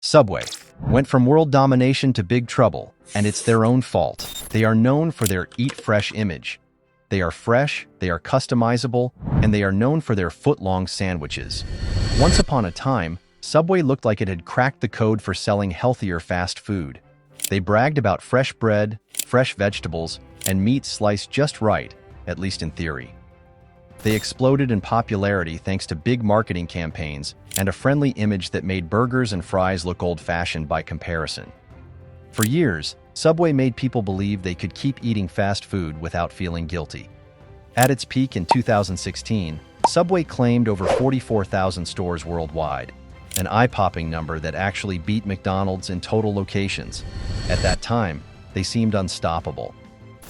Subway went from world domination to big trouble, and it's their own fault. They are known for their eat fresh image. They are fresh, they are customizable, and they are known for their foot-long sandwiches. Once upon a time, Subway looked like it had cracked the code for selling healthier fast food. They bragged about fresh bread, fresh vegetables, and meat sliced just right, at least in theory. They exploded in popularity thanks to big marketing campaigns and a friendly image that made burgers and fries look old-fashioned by comparison. For years, Subway made people believe they could keep eating fast food without feeling guilty. At its peak in 2016, Subway claimed over 44,000 stores worldwide, an eye-popping number that actually beat McDonald's in total locations. At that time, they seemed unstoppable.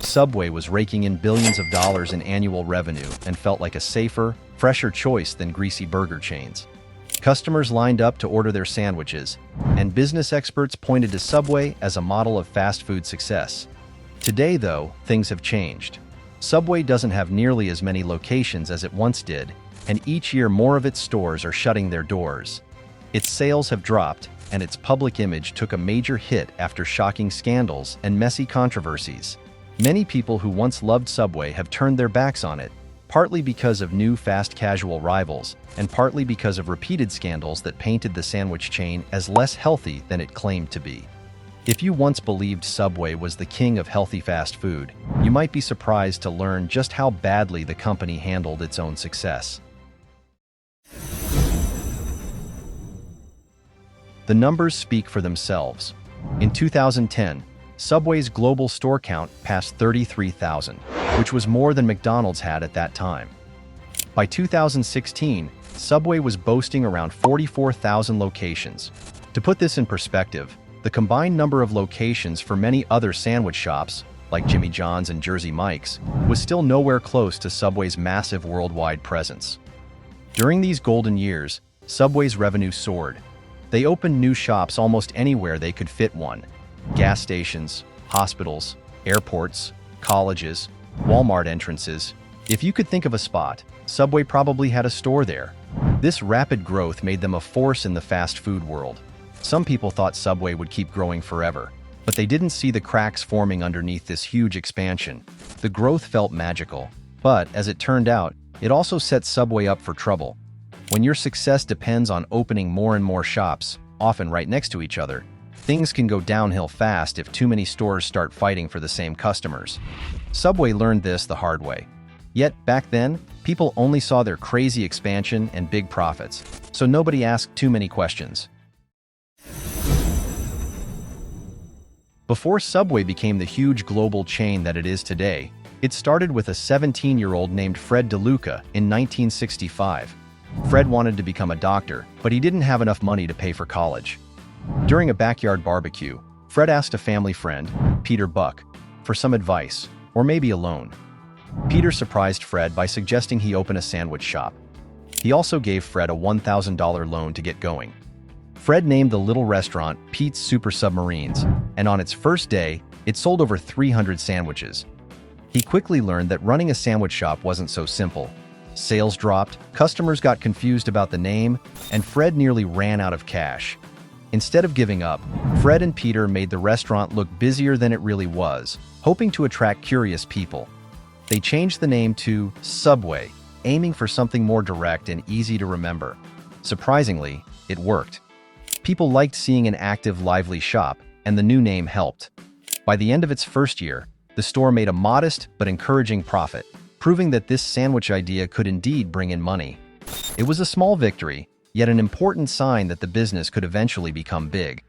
Subway was raking in billions of dollars in annual revenue and felt like a safer, fresher choice than greasy burger chains. Customers lined up to order their sandwiches, and business experts pointed to Subway as a model of fast food success. Today, though, things have changed. Subway doesn't have nearly as many locations as it once did, and each year more of its stores are shutting their doors. Its sales have dropped, and its public image took a major hit after shocking scandals and messy controversies. Many people who once loved Subway have turned their backs on it, partly because of new fast casual rivals, and partly because of repeated scandals that painted the sandwich chain as less healthy than it claimed to be. If you once believed Subway was the king of healthy fast food, you might be surprised to learn just how badly the company handled its own success. The numbers speak for themselves. In 2010, Subway's global store count passed 33,000, which was more than McDonald's had at that time. By 2016, Subway was boasting around 44,000 locations. To put this in perspective, the combined number of locations for many other sandwich shops, like Jimmy John's and Jersey Mike's, was still nowhere close to Subway's massive worldwide presence. During these golden years, Subway's revenue soared. They opened new shops almost anywhere they could fit one. Gas stations, hospitals, airports, colleges, Walmart entrances. If you could think of a spot, Subway probably had a store there. This rapid growth made them a force in the fast food world. Some people thought Subway would keep growing forever, but they didn't see the cracks forming underneath this huge expansion. The growth felt magical, but as it turned out, it also set Subway up for trouble. When your success depends on opening more and more shops, often right next to each other, things can go downhill fast if too many stores start fighting for the same customers. Subway learned this the hard way. Yet, back then, people only saw their crazy expansion and big profits, so nobody asked too many questions. Before Subway became the huge global chain that it is today, it started with a 17-year-old named Fred DeLuca in 1965. Fred wanted to become a doctor, but he didn't have enough money to pay for college. During a backyard barbecue, Fred asked a family friend, Peter Buck, for some advice, or maybe a loan. Peter surprised Fred by suggesting he open a sandwich shop. He also gave Fred a $1,000 loan to get going. Fred named the little restaurant Pete's Super Submarines, and on its first day, it sold over 300 sandwiches. He quickly learned that running a sandwich shop wasn't so simple. Sales dropped, customers got confused about the name, and Fred nearly ran out of cash. Instead of giving up, Fred and Peter made the restaurant look busier than it really was, hoping to attract curious people. They changed the name to Subway, aiming for something more direct and easy to remember. Surprisingly, it worked. People liked seeing an active, lively shop, and the new name helped. By the end of its first year, the store made a modest but encouraging profit, proving that this sandwich idea could indeed bring in money. It was a small victory, yet an important sign that the business could eventually become big.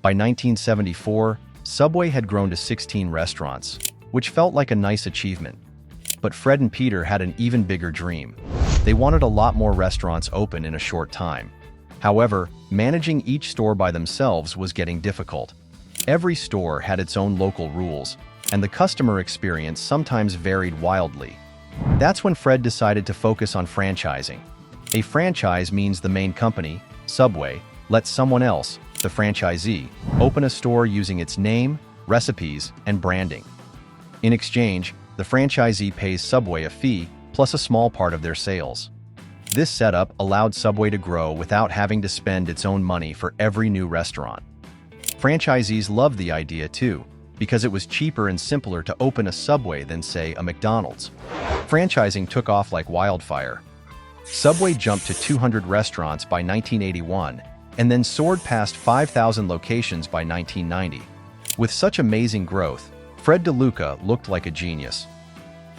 By 1974, Subway had grown to 16 restaurants, which felt like a nice achievement. But Fred and Peter had an even bigger dream. They wanted a lot more restaurants open in a short time. However, managing each store by themselves was getting difficult. Every store had its own local rules, and the customer experience sometimes varied wildly. That's when Fred decided to focus on franchising. A franchise means the main company, Subway, lets someone else, the franchisee, open a store using its name, recipes, and branding. In exchange, the franchisee pays Subway a fee plus a small part of their sales. This setup allowed Subway to grow without having to spend its own money for every new restaurant. Franchisees loved the idea too, because it was cheaper and simpler to open a Subway than, say, a McDonald's. Franchising took off like wildfire. Subway jumped to 200 restaurants by 1981, and then soared past 5,000 locations by 1990. With such amazing growth, Fred DeLuca looked like a genius.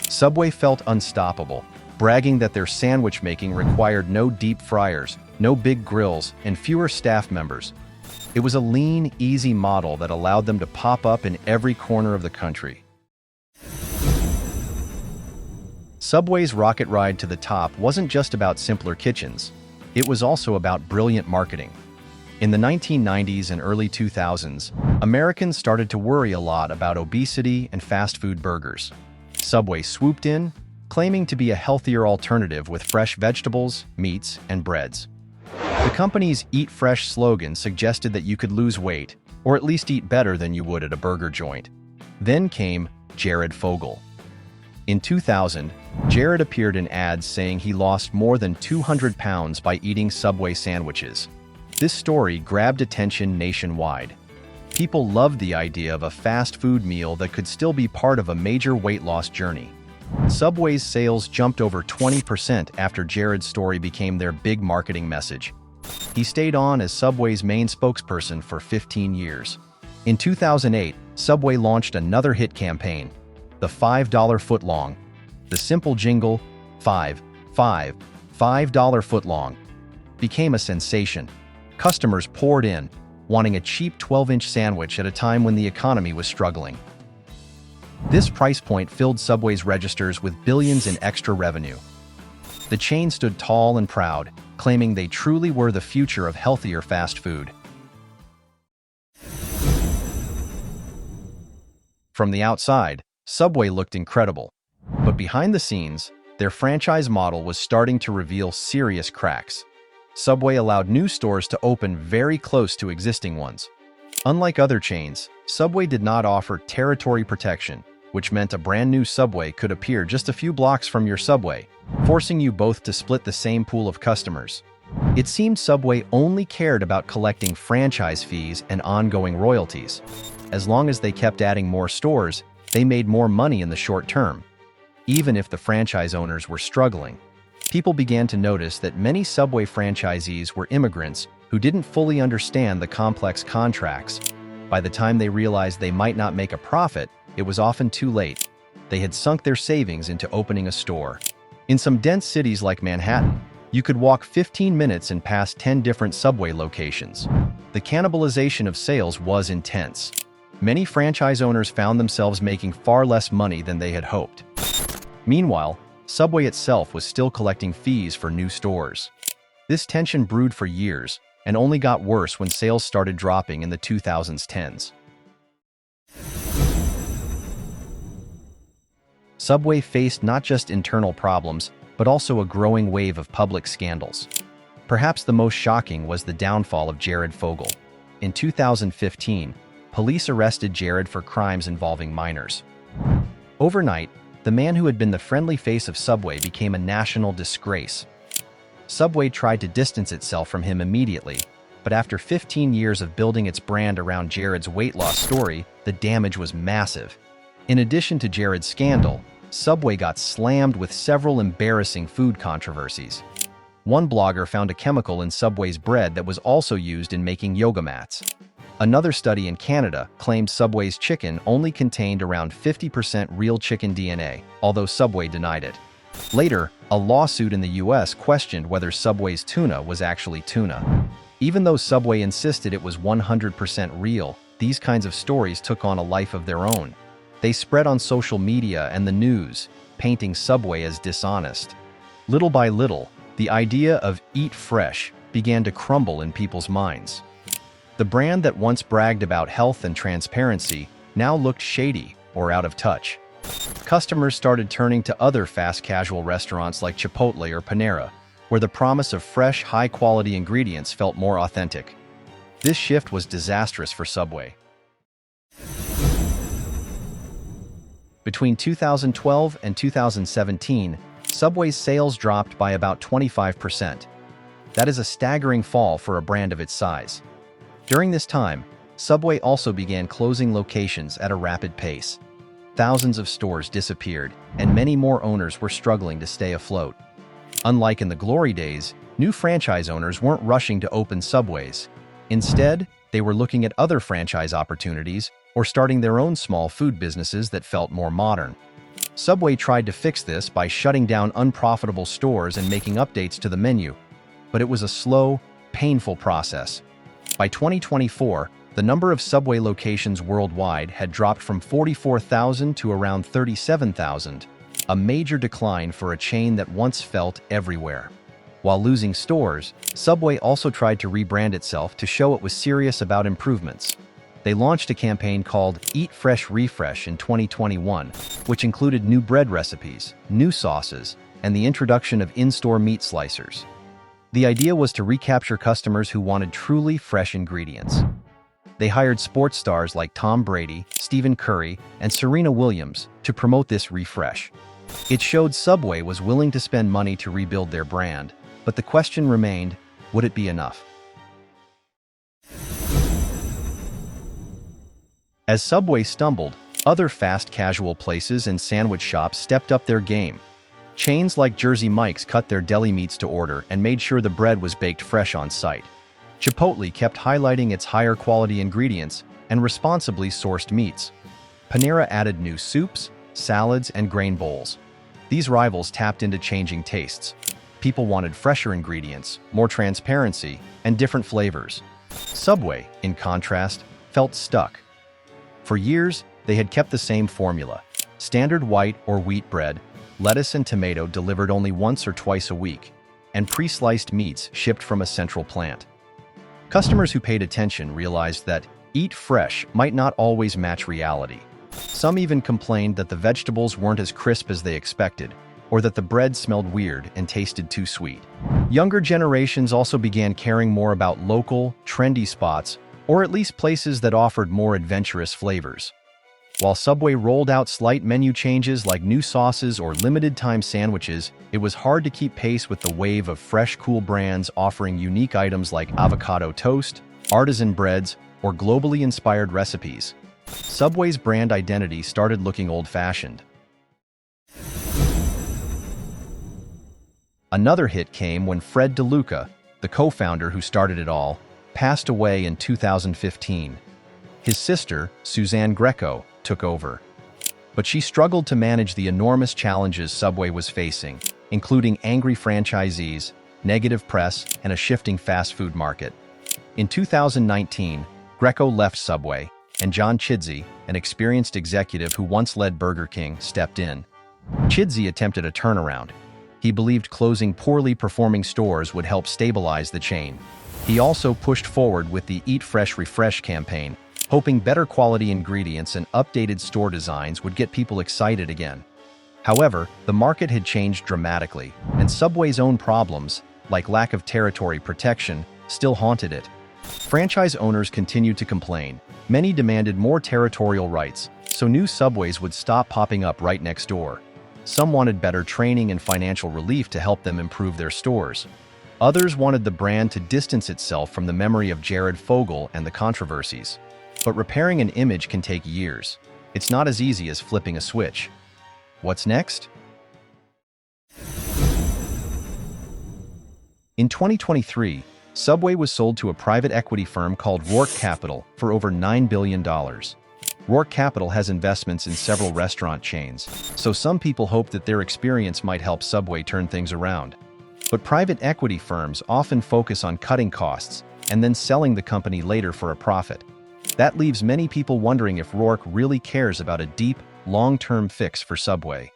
Subway felt unstoppable, bragging that their sandwich making required no deep fryers, no big grills, and fewer staff members. It was a lean, easy model that allowed them to pop up in every corner of the country. Subway's rocket ride to the top wasn't just about simpler kitchens. It was also about brilliant marketing. In the 1990s and early 2000s, Americans started to worry a lot about obesity and fast food burgers. Subway swooped in, claiming to be a healthier alternative with fresh vegetables, meats, and breads. The company's Eat Fresh slogan suggested that you could lose weight, or at least eat better than you would at a burger joint. Then came Jared Fogle. In 2000, Jared appeared in ads saying he lost more than 200 pounds by eating Subway sandwiches. This story grabbed attention nationwide. People loved the idea of a fast food meal that could still be part of a major weight loss journey. Subway's sales jumped over 20% after Jared's story became their big marketing message. He stayed on as Subway's main spokesperson for 15 years. In 2008, Subway launched another hit campaign, the $5 footlong. The simple jingle, $5 footlong, became a sensation. Customers poured in, wanting a cheap 12-inch sandwich at a time when the economy was struggling. This price point filled Subway's registers with billions in extra revenue. The chain stood tall and proud, claiming they truly were the future of healthier fast food. From the outside, Subway looked incredible. But behind the scenes, their franchise model was starting to reveal serious cracks. Subway allowed new stores to open very close to existing ones. Unlike other chains, Subway did not offer territory protection, which meant a brand new Subway could appear just a few blocks from your Subway, forcing you both to split the same pool of customers. It seemed Subway only cared about collecting franchise fees and ongoing royalties. As long as they kept adding more stores, they made more money in the short term. Even if the franchise owners were struggling, people began to notice that many Subway franchisees were immigrants who didn't fully understand the complex contracts. By the time they realized they might not make a profit, it was often too late. They had sunk their savings into opening a store. In some dense cities like Manhattan, you could walk 15 minutes and pass 10 different Subway locations. The cannibalization of sales was intense. Many franchise owners found themselves making far less money than they had hoped. Meanwhile, Subway itself was still collecting fees for new stores. This tension brewed for years and only got worse when sales started dropping in the 2010s. Subway faced not just internal problems, but also a growing wave of public scandals. Perhaps the most shocking was the downfall of Jared Fogle. In 2015, police arrested Jared for crimes involving minors. Overnight, the man who had been the friendly face of Subway became a national disgrace. Subway tried to distance itself from him immediately, but after 15 years of building its brand around Jared's weight loss story, the damage was massive. In addition to Jared's scandal, Subway got slammed with several embarrassing food controversies. One blogger found a chemical in Subway's bread that was also used in making yoga mats. Another study in Canada claimed Subway's chicken only contained around 50% real chicken DNA, although Subway denied it. Later, a lawsuit in the US questioned whether Subway's tuna was actually tuna. Even though Subway insisted it was 100% real, these kinds of stories took on a life of their own. They spread on social media and the news, painting Subway as dishonest. Little by little, the idea of "eat fresh" began to crumble in people's minds. The brand that once bragged about health and transparency now looked shady or out of touch. Customers started turning to other fast casual restaurants like Chipotle or Panera, where the promise of fresh, high-quality ingredients felt more authentic. This shift was disastrous for Subway. Between 2012 and 2017, Subway's sales dropped by about 25%. That is a staggering fall for a brand of its size. During this time, Subway also began closing locations at a rapid pace. Thousands of stores disappeared, and many more owners were struggling to stay afloat. Unlike in the glory days, new franchise owners weren't rushing to open Subways. Instead, they were looking at other franchise opportunities or starting their own small food businesses that felt more modern. Subway tried to fix this by shutting down unprofitable stores and making updates to the menu, but it was a slow, painful process. By 2024, the number of Subway locations worldwide had dropped from 44,000 to around 37,000, a major decline for a chain that once felt everywhere. While losing stores, Subway also tried to rebrand itself to show it was serious about improvements. They launched a campaign called Eat Fresh Refresh in 2021, which included new bread recipes, new sauces, and the introduction of in-store meat slicers. The idea was to recapture customers who wanted truly fresh ingredients. They hired sports stars like Tom Brady, Stephen Curry, and Serena Williams to promote this refresh. It showed Subway was willing to spend money to rebuild their brand, but the question remained, would it be enough? As Subway stumbled, other fast casual places and sandwich shops stepped up their game. Chains like Jersey Mike's cut their deli meats to order and made sure the bread was baked fresh on site. Chipotle kept highlighting its higher quality ingredients and responsibly sourced meats. Panera added new soups, salads, and grain bowls. These rivals tapped into changing tastes. People wanted fresher ingredients, more transparency, and different flavors. Subway, in contrast, felt stuck. For years, they had kept the same formula: standard white or wheat bread, lettuce and tomato delivered only once or twice a week, and pre-sliced meats shipped from a central plant. Customers who paid attention realized that eat fresh might not always match reality. Some even complained that the vegetables weren't as crisp as they expected, or that the bread smelled weird and tasted too sweet. Younger generations also began caring more about local, trendy spots, or at least places that offered more adventurous flavors. While Subway rolled out slight menu changes like new sauces or limited-time sandwiches, it was hard to keep pace with the wave of fresh, cool brands offering unique items like avocado toast, artisan breads, or globally inspired recipes. Subway's brand identity started looking old-fashioned. Another hit came when Fred DeLuca, the co-founder who started it all, passed away in 2015. His sister, Suzanne Greco, took over. But she struggled to manage the enormous challenges Subway was facing, including angry franchisees, negative press, and a shifting fast food market. In 2019, Greco left Subway, and John Chidsey, an experienced executive who once led Burger King, stepped in. Chidsey attempted a turnaround. He believed closing poorly performing stores would help stabilize the chain. He also pushed forward with the Eat Fresh Refresh campaign, hoping better quality ingredients and updated store designs would get people excited again. However, the market had changed dramatically, and Subway's own problems, like lack of territory protection, still haunted it. Franchise owners continued to complain. Many demanded more territorial rights, so new Subways would stop popping up right next door. Some wanted better training and financial relief to help them improve their stores. Others wanted the brand to distance itself from the memory of Jared Fogle and the controversies. But repairing an image can take years. It's not as easy as flipping a switch. What's next? In 2023, Subway was sold to a private equity firm called Roark Capital for over $9 billion. Roark Capital has investments in several restaurant chains, so some people hope that their experience might help Subway turn things around. But private equity firms often focus on cutting costs and then selling the company later for a profit. That leaves many people wondering if Roark really cares about a deep, long-term fix for Subway.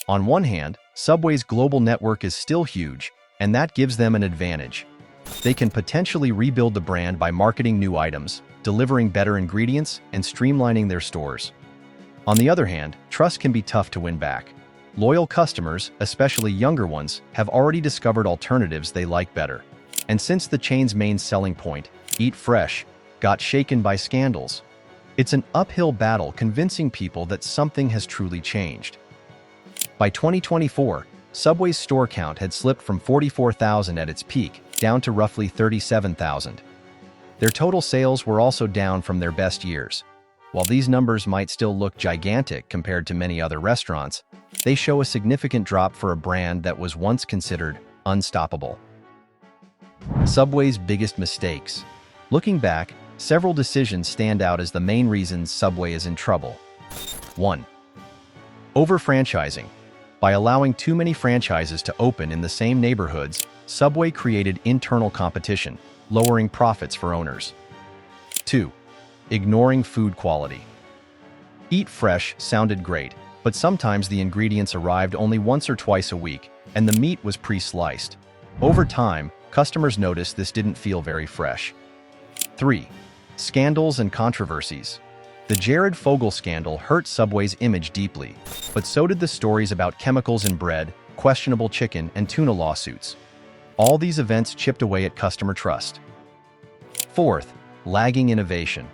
On one hand, Subway's global network is still huge, and that gives them an advantage. They can potentially rebuild the brand by marketing new items, delivering better ingredients, and streamlining their stores. On the other hand, trust can be tough to win back. Loyal customers, especially younger ones, have already discovered alternatives they like better. And since the chain's main selling point, Eat Fresh, got shaken by scandals, it's an uphill battle convincing people that something has truly changed. By 2024, Subway's store count had slipped from 44,000 at its peak down to roughly 37,000. Their total sales were also down from their best years. While these numbers might still look gigantic compared to many other restaurants, they show a significant drop for a brand that was once considered unstoppable. Subway's biggest mistakes. Looking back, several decisions stand out as the main reasons Subway is in trouble. 1. Over-franchising. By allowing too many franchises to open in the same neighborhoods, Subway created internal competition, lowering profits for owners. 2. Ignoring food quality. Eat fresh sounded great, but sometimes the ingredients arrived only once or twice a week, and the meat was pre-sliced. Over time, customers noticed this didn't feel very fresh. 3. Scandals and controversies. The Fogle scandal hurt Subway's image deeply, but so did the stories about chemicals in bread, questionable chicken, and tuna lawsuits. All these events chipped away at customer trust. 4th, lagging innovation.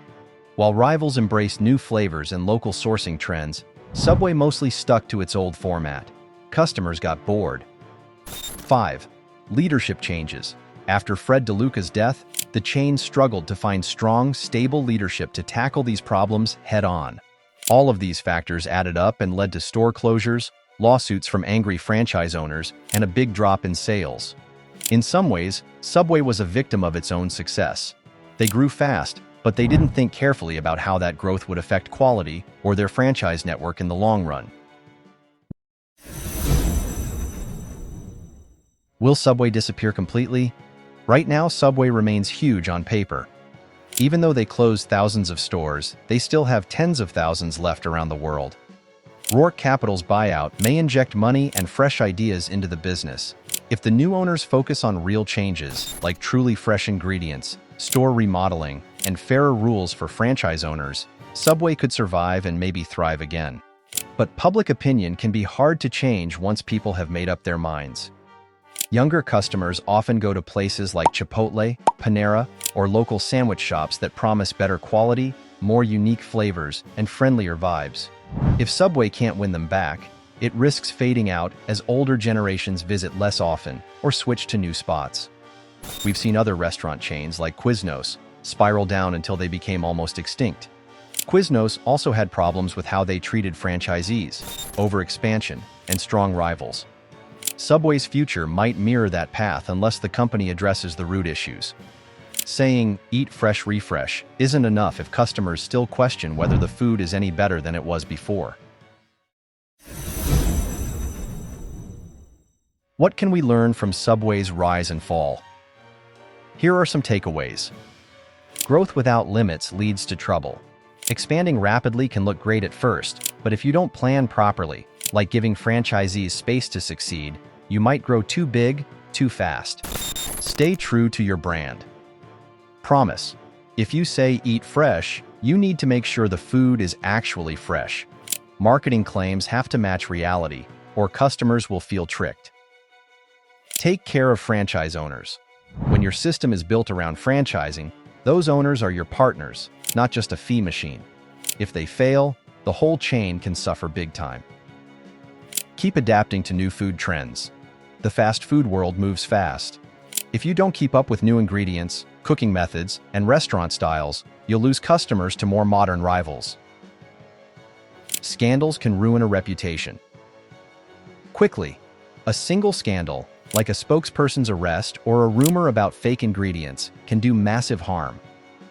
While rivals embraced new flavors and local sourcing trends, Subway mostly stuck to its old format. Customers got bored. 5. Leadership changes. After Fred DeLuca's death, the chain struggled to find strong, stable leadership to tackle these problems head-on. All of these factors added up and led to store closures, lawsuits from angry franchise owners, and a big drop in sales. In some ways, Subway was a victim of its own success. They grew fast, but they didn't think carefully about how that growth would affect quality or their franchise network in the long run. Will Subway disappear completely? Right now, Subway remains huge on paper. Even though they closed thousands of stores, they still have tens of thousands left around the world. Roark Capital's buyout may inject money and fresh ideas into the business. If the new owners focus on real changes, like truly fresh ingredients, store remodeling, and fairer rules for franchise owners, Subway could survive and maybe thrive again. But public opinion can be hard to change once people have made up their minds. Younger customers often go to places like Chipotle, Panera, or local sandwich shops that promise better quality, more unique flavors, and friendlier vibes. If Subway can't win them back, it risks fading out as older generations visit less often or switch to new spots. We've seen other restaurant chains like Quiznos spiral down until they became almost extinct. Quiznos also had problems with how they treated franchisees, overexpansion, and strong rivals. Subway's future might mirror that path unless the company addresses the root issues. Saying, "Eat fresh, refresh," isn't enough if customers still question whether the food is any better than it was before. What can we learn from Subway's rise and fall? Here are some takeaways. Growth without limits leads to trouble. Expanding rapidly can look great at first, but if you don't plan properly, like giving franchisees space to succeed, you might grow too big, too fast. Stay true to your brand. Promise. If you say eat fresh, you need to make sure the food is actually fresh. Marketing claims have to match reality, or customers will feel tricked. Take care of franchise owners. When your system is built around franchising, those owners are your partners, not just a fee machine. If they fail, the whole chain can suffer big time. Keep adapting to new food trends. The fast food world moves fast. If you don't keep up with new ingredients, cooking methods, and restaurant styles, you'll lose customers to more modern rivals. Scandals can ruin a reputation. Quickly, a single scandal, like a spokesperson's arrest or a rumor about fake ingredients, can do massive harm.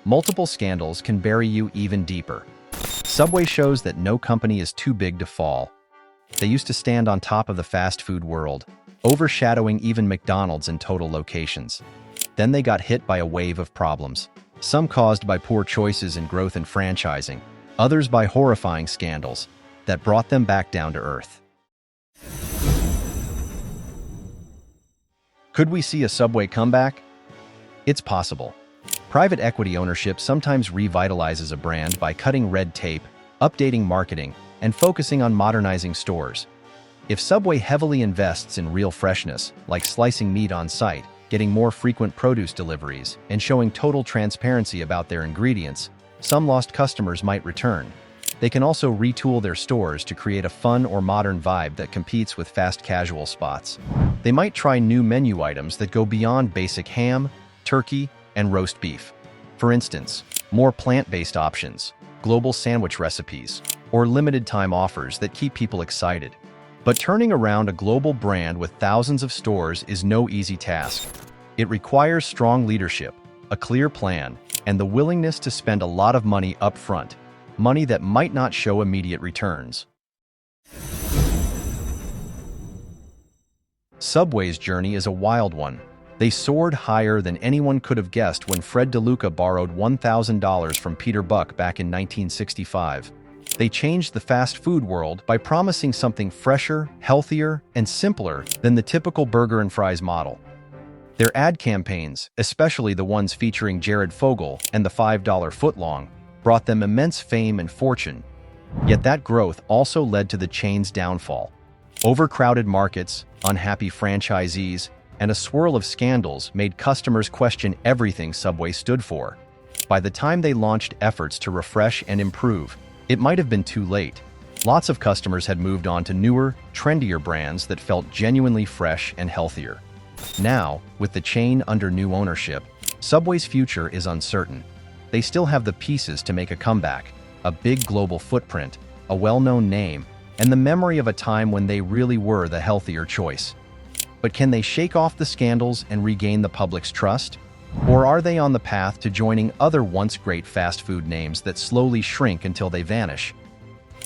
Multiple scandals can bury you even deeper. Subway shows that no company is too big to fall. They used to stand on top of the fast food world, overshadowing even McDonald's in total locations. Then they got hit by a wave of problems, some caused by poor choices in growth and franchising, others by horrifying scandals that brought them back down to earth. Could we see a Subway comeback? It's possible. Private equity ownership sometimes revitalizes a brand by cutting red tape, updating marketing, and focusing on modernizing stores. If Subway heavily invests in real freshness, like slicing meat on site, getting more frequent produce deliveries, and showing total transparency about their ingredients, some lost customers might return. They can also retool their stores to create a fun or modern vibe that competes with fast casual spots. They might try new menu items that go beyond basic ham, turkey, and roast beef. For instance, more plant-based options, global sandwich recipes, or limited-time offers that keep people excited. But turning around a global brand with thousands of stores is no easy task. It requires strong leadership, a clear plan, and the willingness to spend a lot of money up front, money that might not show immediate returns. Subway's journey is a wild one. They soared higher than anyone could have guessed when Fred DeLuca borrowed $1,000 from Peter Buck back in 1965. They changed the fast food world by promising something fresher, healthier, and simpler than the typical burger and fries model. Their ad campaigns, especially the ones featuring Jared Fogle and the $5 footlong, brought them immense fame and fortune. Yet that growth also led to the chain's downfall. Overcrowded markets, unhappy franchisees, and a swirl of scandals made customers question everything Subway stood for. By the time they launched efforts to refresh and improve, it might have been too late. Lots of customers had moved on to newer, trendier brands that felt genuinely fresh and healthier. Now, with the chain under new ownership, Subway's future is uncertain. They still have the pieces to make a comeback: a big global footprint, a well-known name, and the memory of a time when they really were the healthier choice. But can they shake off the scandals and regain the public's trust? Or are they on the path to joining other once great fast food names that slowly shrink until they vanish?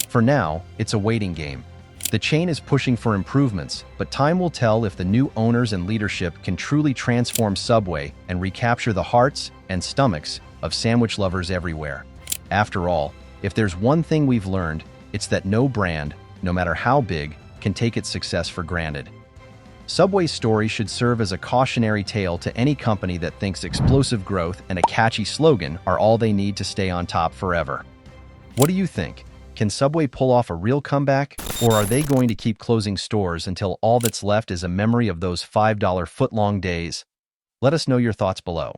For now, it's a waiting game. The chain is pushing for improvements, but time will tell if the new owners and leadership can truly transform Subway and recapture the hearts and stomachs of sandwich lovers everywhere. After all, if there's one thing we've learned, it's that no brand, no matter how big, can take its success for granted. Subway's story should serve as a cautionary tale to any company that thinks explosive growth and a catchy slogan are all they need to stay on top forever. What do you think? Can Subway pull off a real comeback, or are they going to keep closing stores until all that's left is a memory of those $5 footlong days? Let us know your thoughts below.